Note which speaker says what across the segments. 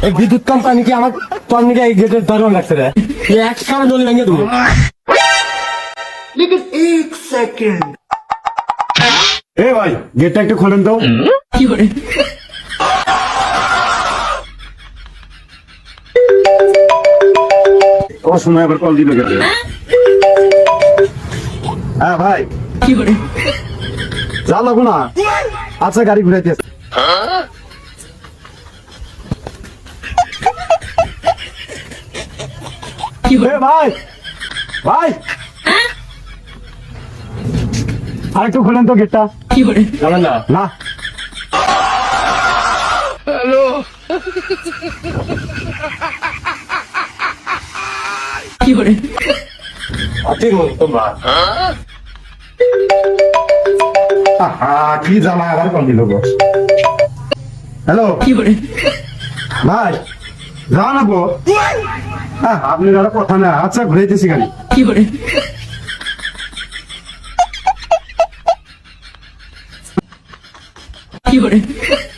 Speaker 1: এই বিদ্যুৎ কোম্পানি কি আমার কর্মীরা এই গেটের দরজা লাগছে রে? এক কারণ জল ভেঙে দেবো।
Speaker 2: এ ভাই গেটটা একটু খোলেন তো। ও সময় আবার কল দিবে গেলে। হ্যাঁ ভাই যা লাগবো না। আচ্ছা গাড়ি ঘুরাইতে আসি। ভাই ভাই আর একটু খোলেন তো গেটটা।
Speaker 1: যাবেন না?
Speaker 2: না
Speaker 1: ঠিক মতো তোমরা
Speaker 2: কি জ্বালা আবার কল দিল গো। হ্যালো ভাই যাও না গো। আপনি দাদা কথা না। আচ্ছা ঘুরাইতেছি গাড়ি।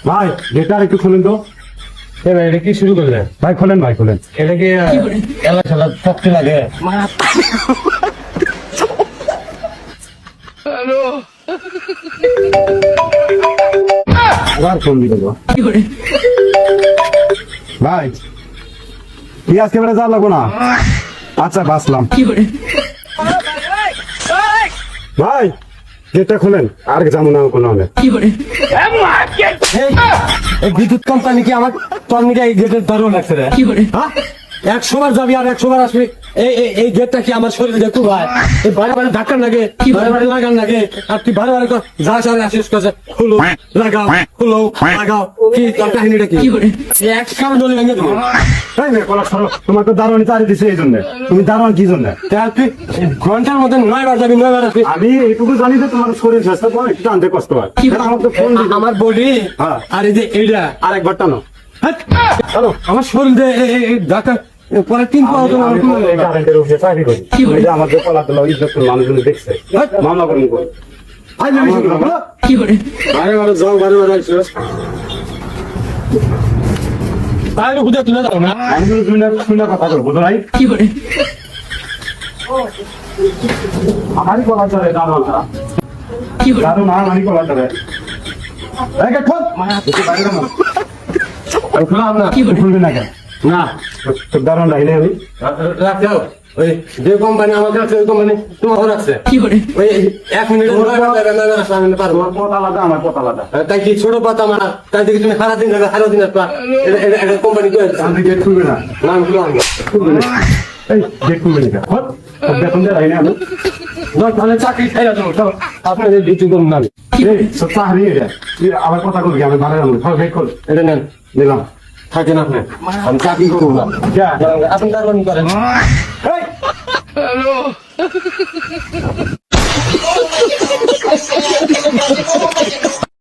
Speaker 2: ভাই গেটটা আর একটু খোলেন তো।
Speaker 1: এটা কি শুরু করলেন?
Speaker 2: ভাই খোলেন ভাই খোলেন।
Speaker 1: এটা কি এলা খেলা শক্তি লাগে?
Speaker 2: আবার ফোন দিল গো। ভাই কি আজকে বেড়ে যা লাগবো না। আচ্ছা বাসলাম। ভাই গেটটা খোলেন আর যাবো না কোনো হলে।
Speaker 1: এই বিদ্যুৎ কোম্পানি কি আমার কর্মীরা এই গেটের দরজা লাগছে রে? হ্যাঁ? 100 বার যাবি আর 100 বার আসবি। এই গেটটা কি আমার শরীরে দেখো ভাই? এই বারে বারে ধাক্কা লাগে, বারে বারে লাগান লাগে, আর তুই বারে বারে যা সারে আসিস কাছে খুলো লাগাও খুলো লাগাও। কি তোর কাহিনীটা কি? এক কারণ জল ভেঙে দেবো।
Speaker 2: তাই না কলা সরো। তোমার তো দারোয়ানি চারি দিছে এই জন্য। তুমি দারোয়ান কি জন্য?
Speaker 1: তাহলে তুই ঘন্টার মধ্যে 9 বার যাবি 9 বার আসবি।
Speaker 2: আমি এইটুকু জানি যে তোমার শরীর স্বাস্থ্য বড় একটু টানতে কষ্ট হয়। আমার তো ফোন দিল।
Speaker 1: আমার বডি
Speaker 2: হ্যাঁ।
Speaker 1: আর এই যে এইটা
Speaker 2: আর একবার টানো।
Speaker 1: হ্যালো আমার শরীর দিয়ে ঢাকা পরে 3 পাও তোমার
Speaker 2: কারেন্টের অফিসে চাকরি করি। এই যে আমার যে কলা তোলা ইজ্জত মানুষগুলো দেখছে মামলা করুন করি। আই জানি
Speaker 1: বারে বারে যাও বারে বারে আসছো তাই খুঁজে তুলে দাও না।
Speaker 2: আমি শুনে কথা বলবো তো ভাই। আমারই কলা চলে দারোয়ানটা। দারোয়ান আমারই কলা চলে। এই গেট খোল। বাইরে না।
Speaker 1: আমি খুললাম না।
Speaker 2: খুলবি না কেন?
Speaker 1: না
Speaker 2: তোর দারোয়ান রাখলে আমি
Speaker 1: রাখো ওই যে কোম্পানি আমার কাছে ওই কোম্পানি তোমার রাখছে ওই 1 মিনিট পারবো।
Speaker 2: তোর পথ আলাদা আমার পথ আলাদা।
Speaker 1: তাই কি ছোট পাতা মারা তাই দেখি তুমি সারাদিন এটা কোম্পানি করে
Speaker 2: আমি গেট খুলবি না।
Speaker 1: না আমি খুললাম না।
Speaker 2: খুলবি না। এই গেট খুলবি না। খোল। তোর বেতন দিয়ে রাখলে আমি
Speaker 1: তাহলে চাকরি খাইয়া দেবো আপনাদের ডিউটি করুন না আমি।
Speaker 2: এই সব চাকরি এটা। তুই আবার কথা বলবি আমি ভালো যাবো। খোল গেট খোল।
Speaker 1: এটা নেন
Speaker 2: দিলাম।
Speaker 1: থাকেন আপনি আমি চাকরি করবো না আপনি তারপর করেন।
Speaker 2: এই